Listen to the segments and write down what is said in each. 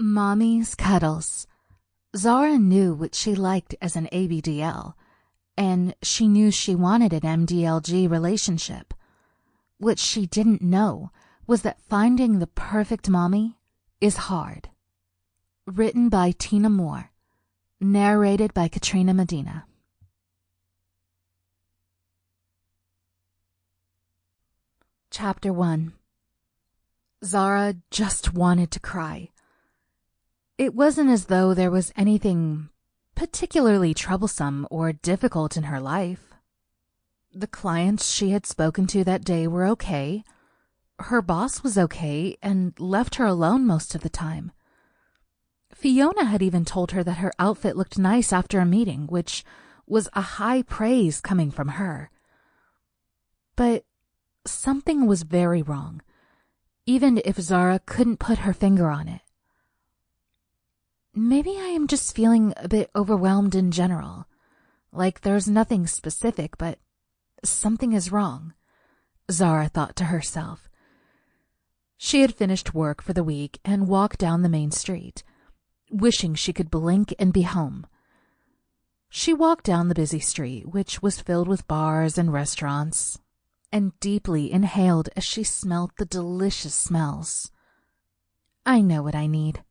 Mommy's Cuddles. Zara knew what she liked as an ABDL, and she knew she wanted an MDLG relationship. What she didn't know was that finding the perfect mommy is hard. Written by Tina Moore. Narrated by Katrina Medina. Chapter 1. Zara just wanted to cry. It wasn't as though there was anything particularly troublesome or difficult in her life. The clients she had spoken to that day were okay. Her boss was okay and left her alone most of the time. Fiona had even told her that her outfit looked nice after a meeting, which was a high praise coming from her. But something was very wrong, even if Zara couldn't put her finger on it. Maybe I am just feeling a bit overwhelmed in general. Like there's nothing specific, but something is wrong, Zara thought to herself. She had finished work for the week and walked down the main street, wishing she could blink and be home. She walked down the busy street, which was filled with bars and restaurants, and deeply inhaled as she smelled the delicious smells. I know what I need,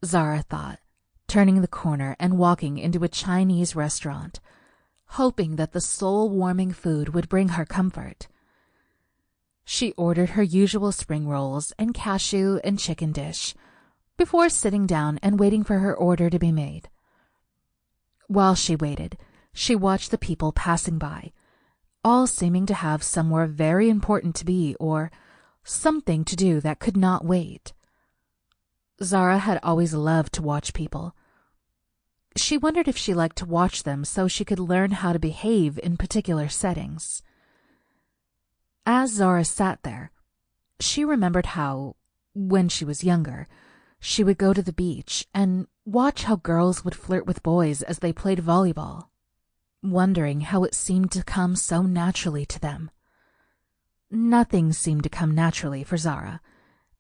Zara thought, turning the corner and walking into a Chinese restaurant, hoping that the soul-warming food would bring her comfort. She ordered her usual spring rolls and cashew and chicken dish before sitting down and waiting for her order to be made. While she waited, she watched the people passing by, all seeming to have somewhere very important to be or something to do that could not wait. Zara had always loved to watch people. She wondered if she liked to watch them so she could learn how to behave in particular settings. As Zara sat there, she remembered how, when she was younger, she would go to the beach and watch how girls would flirt with boys as they played volleyball, wondering how it seemed to come so naturally to them. Nothing seemed to come naturally for Zara,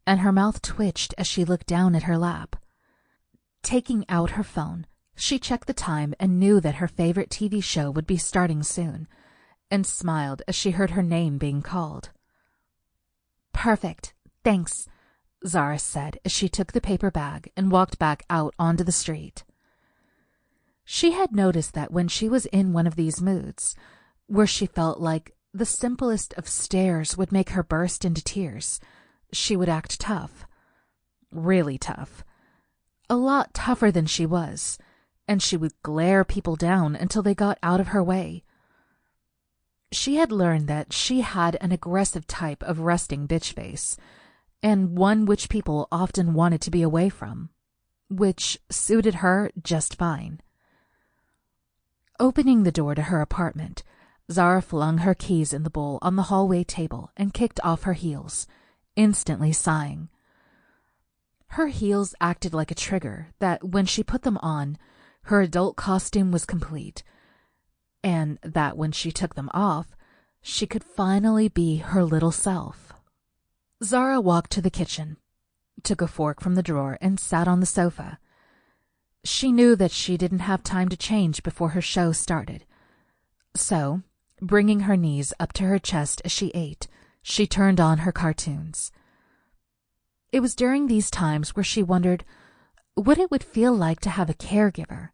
and her mouth twitched as she looked down at her lap. Taking out her phone, she checked the time and knew that her favorite TV show would be starting soon, and smiled as she heard her name being called. Perfect, thanks, Zara said as she took the paper bag and walked back out onto the street. She had noticed that when she was in one of these moods, where she felt like the simplest of stares would make her burst into tears, she would act tough. Really tough. A lot tougher than she was, and she would glare people down until they got out of her way. She had learned that she had an aggressive type of resting bitch face, and one which people often wanted to be away from, which suited her just fine. Opening the door to her apartment, Zara flung her keys in the bowl on the hallway table and kicked off her heels, instantly sighing. Her heels acted like a trigger that when she put them on, her adult costume was complete, and that when she took them off, she could finally be her little self. Zara walked to the kitchen, took a fork from the drawer, and sat on the sofa. She knew that she didn't have time to change before her show started. So, bringing her knees up to her chest as she ate, she turned on her cartoons. It was during these times where she wondered what it would feel like to have a caregiver.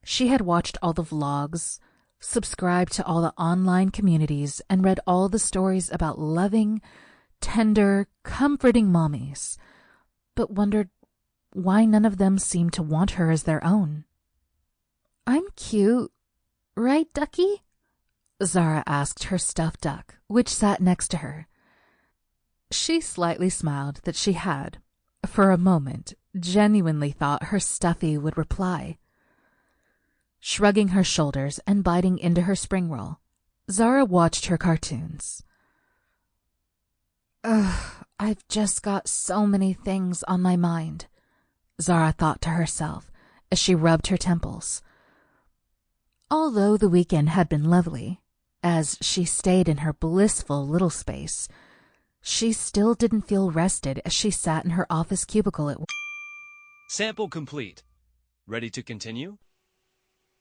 She had watched all the vlogs, subscribed to all the online communities, and read all the stories about loving, tender, comforting mommies, but wondered why none of them seemed to want her as their own. I'm cute, right, Ducky? Zara asked her stuffed duck, which sat next to her. She slightly smiled that she had, for a moment, genuinely thought her stuffy would reply. Shrugging her shoulders and biting into her spring roll, Zara watched her cartoons. Ugh, I've just got so many things on my mind, Zara thought to herself as she rubbed her temples. Although the weekend had been lovely, as she stayed in her blissful little space, she still didn't feel rested as she sat in her office cubicle at work. Sample complete. Ready to continue?